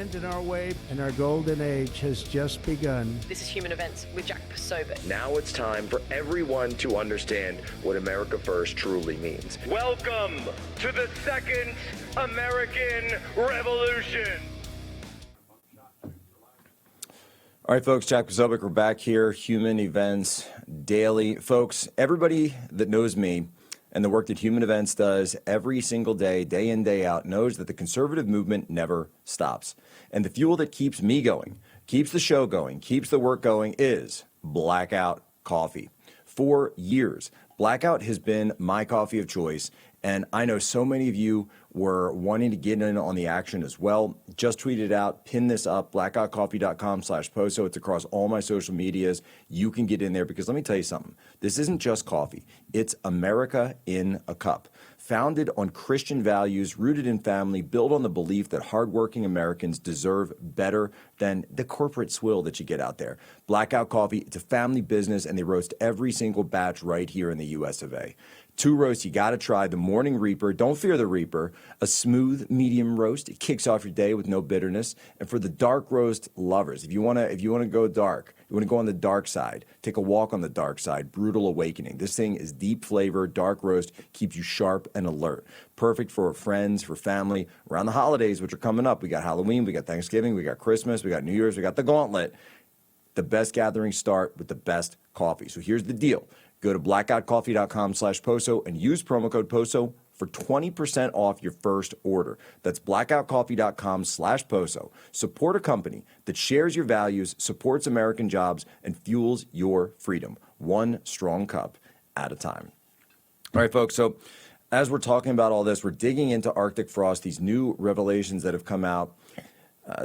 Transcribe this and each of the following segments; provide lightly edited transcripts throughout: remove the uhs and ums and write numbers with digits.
In our way, and our golden age has just begun. This is Human Events with Jack Posobiec. Now it's time for everyone to understand what America First truly means. Welcome to the Second American Revolution. All right, folks, Jack Posobiec, we're back here, Human Events Daily. Folks, everybody that knows me and the work that Human Events does every single day, day in, day out, knows that the conservative movement never stops. And the fuel that keeps me going, keeps the show going, keeps the work going is Blackout Coffee. For years, Blackout has been my coffee of choice, and I know so many of you were wanting to get in on the action as well. Just tweeted out, pin this up, blackoutcoffee.com/POZO. It's across all my social medias. You can get in there because let me tell you something. This isn't just coffee. It's America in a cup. Founded on Christian values, rooted in family, built on the belief that hardworking Americans deserve better than the corporate swill that you get out there. Blackout Coffee, it's a family business, and they roast every single batch right here in the US of A. Two roasts you got to try. The Morning Reaper, don't fear the Reaper. A smooth medium roast. It kicks off your day with no bitterness. And for the dark roast lovers, if you want to go dark, you want to go on the dark side, take a walk on the dark side, Brutal Awakening. This thing is deep flavor, dark roast, keeps you sharp and alert. Perfect for friends, for family, around the holidays, which are coming up. We got Halloween, we got Thanksgiving, we got Christmas, we got New Year's, we got the gauntlet. The best gatherings start with the best coffee. So here's the deal. Go to blackoutcoffee.com/POZO and use promo code POZO for 20% off your first order. That's blackoutcoffee.com/POZO. Support a company that shares your values, supports American jobs, and fuels your freedom. One strong cup at a time. All right, folks. So as we're talking about all this, we're digging into Arctic frost, these new revelations that have come out.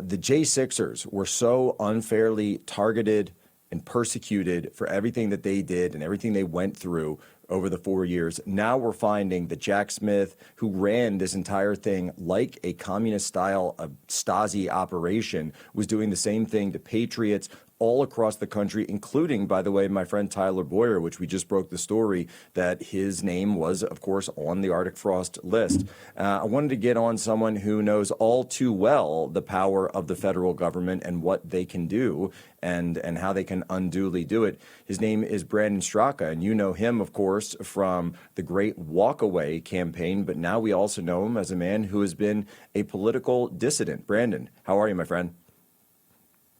The J6ers were so unfairly targeted and persecuted for everything that they did and everything they went through over the 4 years. Now we're finding that Jack Smith, who ran this entire thing like a communist-style Stasi operation, was doing the same thing to patriots all across the country, including, by the way, my friend Tyler Boyer, which we just broke the story that his name was, of course, on the Arctic frost list. I wanted to get on someone who knows all too well the power of the federal government and what they can do and how they can unduly do it. His name is Brandon Straka, and you know him, of course, from the great WalkAway campaign, but now we also know him as a man who has been a political dissident. Brandon, how are you, my friend?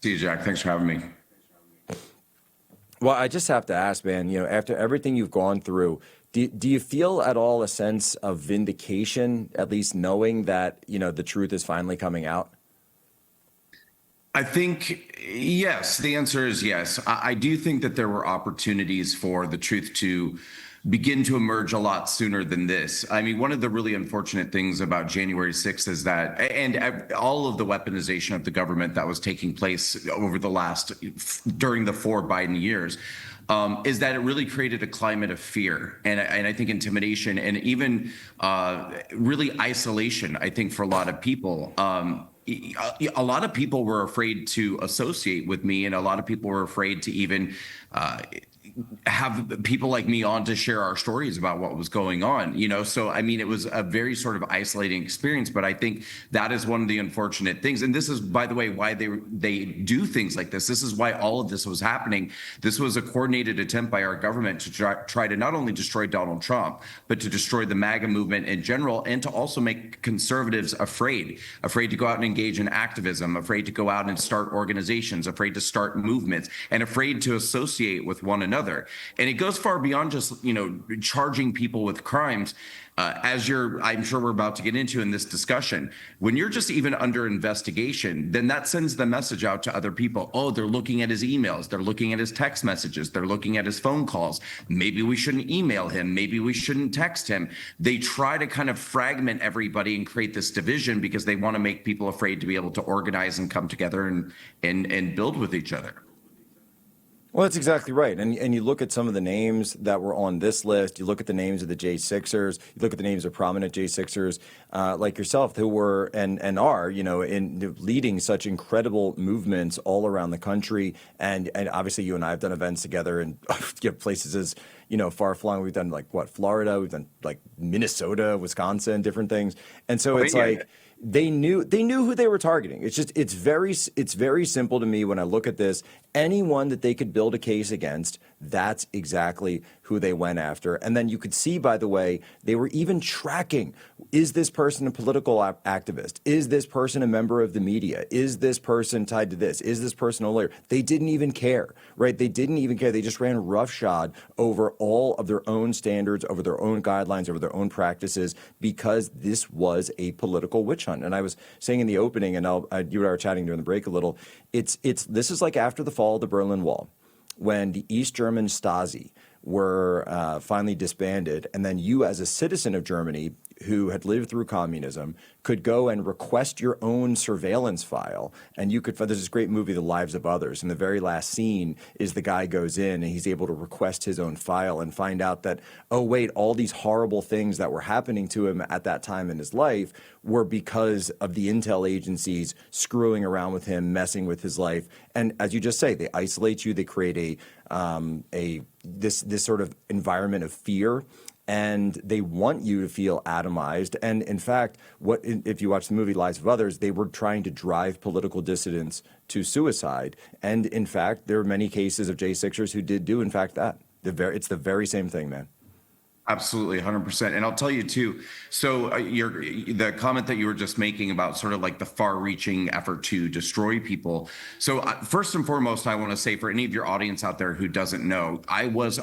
See you, Jack. Thanks for having me. Well, I just have to ask, man, after everything you've gone through, do you feel at all a sense of vindication, at least knowing that, the truth is finally coming out? I think, yes, the answer is yes. I do think that there were opportunities for the truth to begin to emerge a lot sooner than this. I mean, one of the really unfortunate things about January 6th is that, and all of the weaponization of the government that was taking place over during the 4 Biden years, is that it really created a climate of fear and I think intimidation and even really isolation, I think, for a lot of people. A lot of people were afraid to associate with me, and a lot of people were afraid to even have people like me on to share our stories about what was going on, So, I mean, it was a very sort of isolating experience, but I think that is one of the unfortunate things. And this is, by the way, why they do things like this. This is why all of this was happening. This was a coordinated attempt by our government to try to not only destroy Donald Trump, but to destroy the MAGA movement in general, and to also make conservatives afraid to go out and engage in activism, afraid to go out and start organizations, afraid to start movements, and afraid to associate with one another. And it goes far beyond just, charging people with crimes. I'm sure we're about to get into in this discussion, when you're just even under investigation, then that sends the message out to other people. Oh, they're looking at his emails. They're looking at his text messages. They're looking at his phone calls. Maybe we shouldn't email him. Maybe we shouldn't text him. They try to kind of fragment everybody and create this division because they want to make people afraid to be able to organize and come together and build with each other. Well, that's exactly right. And you look at some of the names that were on this list, you look at the names of the J6ers, you look at the names of prominent J6ers like yourself who were and are, in leading such incredible movements all around the country. And obviously you and I have done events together in places as, far-flung. We've done Florida, we've done Minnesota, Wisconsin, different things. And so it's they knew who they were targeting. It's very simple to me when I look at this. Anyone that they could build a case against, that's exactly who they went after. And then you could see, by the way, they were even tracking, is this person a political activist? Is this person a member of the media? Is this person tied to this? Is this person a lawyer? They didn't even care, right? They didn't even care. They just ran roughshod over all of their own standards, over their own guidelines, over their own practices, because this was a political witch hunt. And I was saying in the opening, and you and I were chatting during the break a little, this is like after the fall of the Berlin Wall, when the East German Stasi were finally disbanded, and then you as a citizen of Germany who had lived through communism could go and request your own surveillance file, and you could. There's this great movie, The Lives of Others, and the very last scene is the guy goes in and he's able to request his own file and find out that, oh wait, all these horrible things that were happening to him at that time in his life were because of the intel agencies screwing around with him, messing with his life. And as you just say, they isolate you, they create this sort of environment of fear. And they want you to feel atomized. And in fact, if you watch the movie Lives of Others, they were trying to drive political dissidents to suicide. And in fact, there are many cases of J6ers who did do, in fact, that. It's the very same thing, man. Absolutely, 100%. And I'll tell you too, so the comment that you were just making about sort of like the far-reaching effort to destroy people. So first and foremost, I want to say for any of your audience out there who doesn't know, I was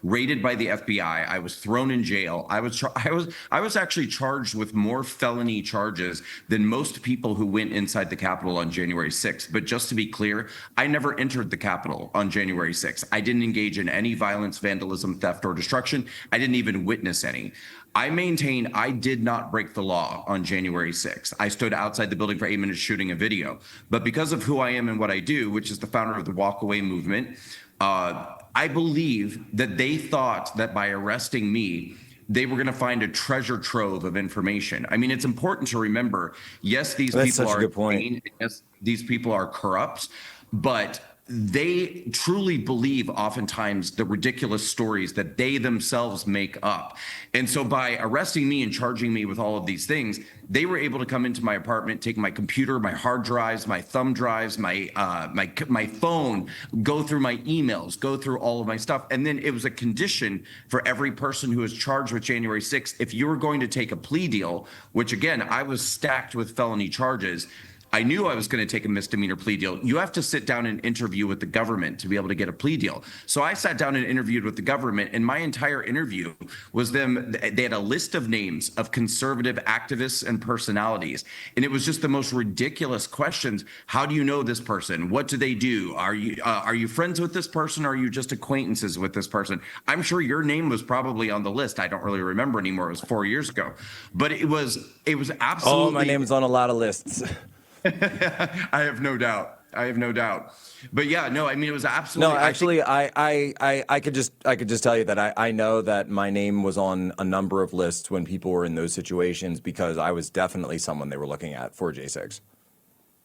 raided by the FBI. I was thrown in jail. I was actually charged with more felony charges than most people who went inside the Capitol on January 6th. But just to be clear, I never entered the Capitol on January 6th. I didn't engage in any violence, vandalism, theft, or destruction. I didn't even witness any. I maintain I did not break the law on January 6th. I stood outside the building for 8 minutes shooting a video. But because of who I am and what I do, which is the founder of the WalkAway movement, I believe that they thought that by arresting me, they were going to find a treasure trove of information. I mean, it's important to remember, yes, these people are insane, yes, these people are corrupt, but they truly believe oftentimes the ridiculous stories that they themselves make up. And so by arresting me and charging me with all of these things, they were able to come into my apartment, take my computer, my hard drives, my thumb drives, my phone, go through my emails, go through all of my stuff. And then it was a condition for every person who was charged with January 6th, if you were going to take a plea deal, which again, I was stacked with felony charges, I knew I was going to take a misdemeanor plea deal. You have to sit down and interview with the government to be able to get a plea deal. So I sat down and interviewed with the government, and my entire interview was them. They had a list of names of conservative activists and personalities, and it was just the most ridiculous questions. How do you know this person? What do they do? Are you friends with this person? Or are you just acquaintances with this person? I'm sure your name was probably on the list. I don't really remember anymore. It was 4 years ago, but it was absolutely. Oh, my name is on a lot of lists. I have no doubt. But yeah, no, I mean, it was absolutely. No, actually, I could just tell you that I know that my name was on a number of lists when people were in those situations, because I was definitely someone they were looking at for J6.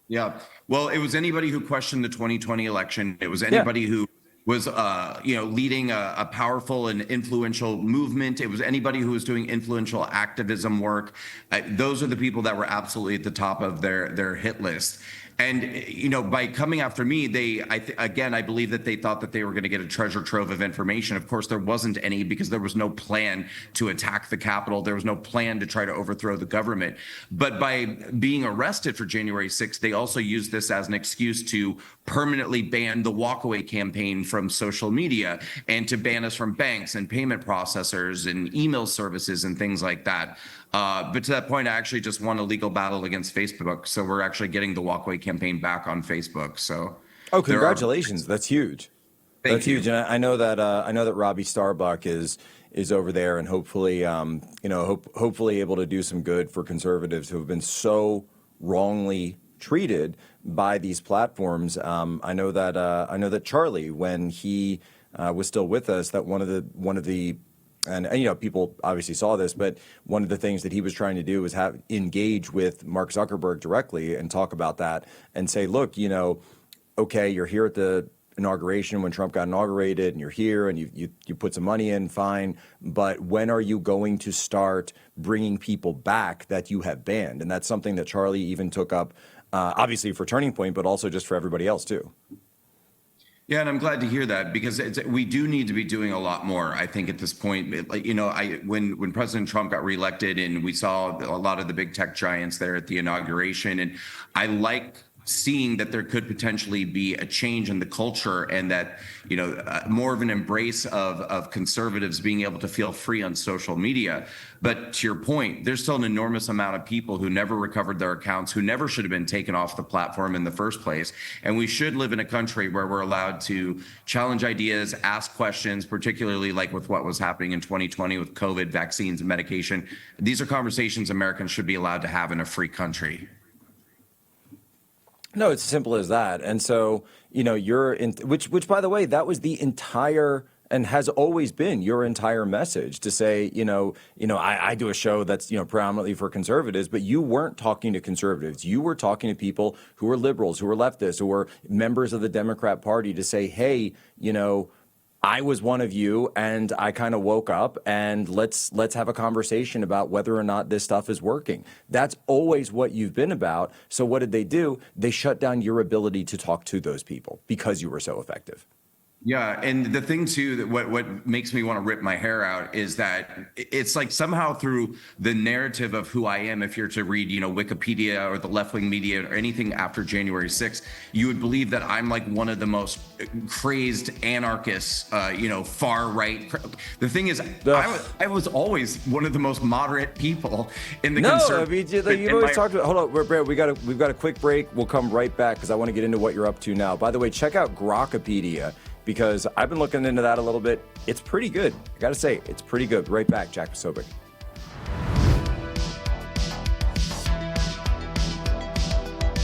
Yeah. Well, it was anybody who questioned the 2020 election. It was anybody who was leading a powerful and influential movement. It was anybody who was doing influential activism work. Those are the people that were absolutely at the top of their hit list. And, by coming after me, I believe that they thought that they were going to get a treasure trove of information. Of course, there wasn't any, because there was no plan to attack the Capitol. There was no plan to try to overthrow the government. But by being arrested for January 6th, they also used this as an excuse to permanently ban the WalkAway campaign from social media, and to ban us from banks and payment processors and email services and things like that. But to that point, I actually just won a legal battle against Facebook. So we're actually getting the WalkAway campaign back on Facebook. So, oh, congratulations! That's huge. That's huge. And I know that Robbie Starbuck is over there, and hopefully, hopefully able to do some good for conservatives who have been so wrongly treated by these platforms. I know that Charlie, when he was still with us, that one of the and people obviously saw this, but one of the things that he was trying to do was engage with Mark Zuckerberg directly and talk about that and say, look, okay, you're here at the inauguration when Trump got inaugurated, and you're here and you put some money in, fine. But when are you going to start bringing people back that you have banned? And that's something that Charlie even took up, obviously for Turning Point, but also just for everybody else too. Yeah, and I'm glad to hear that, because we do need to be doing a lot more, I think, at this point. When President Trump got reelected and we saw a lot of the big tech giants there at the inauguration, and I like seeing that there could potentially be a change in the culture, and that, more of an embrace of conservatives being able to feel free on social media. But to your point, there's still an enormous amount of people who never recovered their accounts, who never should have been taken off the platform in the first place. And we should live in a country where we're allowed to challenge ideas, ask questions, particularly like with what was happening in 2020 with COVID, vaccines, and medication. These are conversations Americans should be allowed to have in a free country. No, it's as simple as that. And so, you're in, which by the way, that was the entire and has always been your entire message, to say, I do a show that's, predominantly for conservatives, but you weren't talking to conservatives. You were talking to people who were liberals, who were leftists, who were members of the Democrat Party, to say, hey, I was one of you, and I kind of woke up, and let's have a conversation about whether or not this stuff is working. That's always what you've been about. So what did they do? They shut down your ability to talk to those people because you were so effective. Yeah, and the thing too, that what makes me want to rip my hair out is that it's like somehow through the narrative of who I am, if you're to read, Wikipedia or the left-wing media or anything after January 6th, you would believe that I'm like one of the most crazed anarchists, far right. The thing is, I was always one of the most moderate people in the conservative. No, you've always talked about. Hold on, Brad, we've got a quick break. We'll come right back because I want to get into what you're up to now. By the way, check out Grokpedia, because I've been looking into that a little bit. It's pretty good. I got to say, it's pretty good. Right back, Jack Posobiec.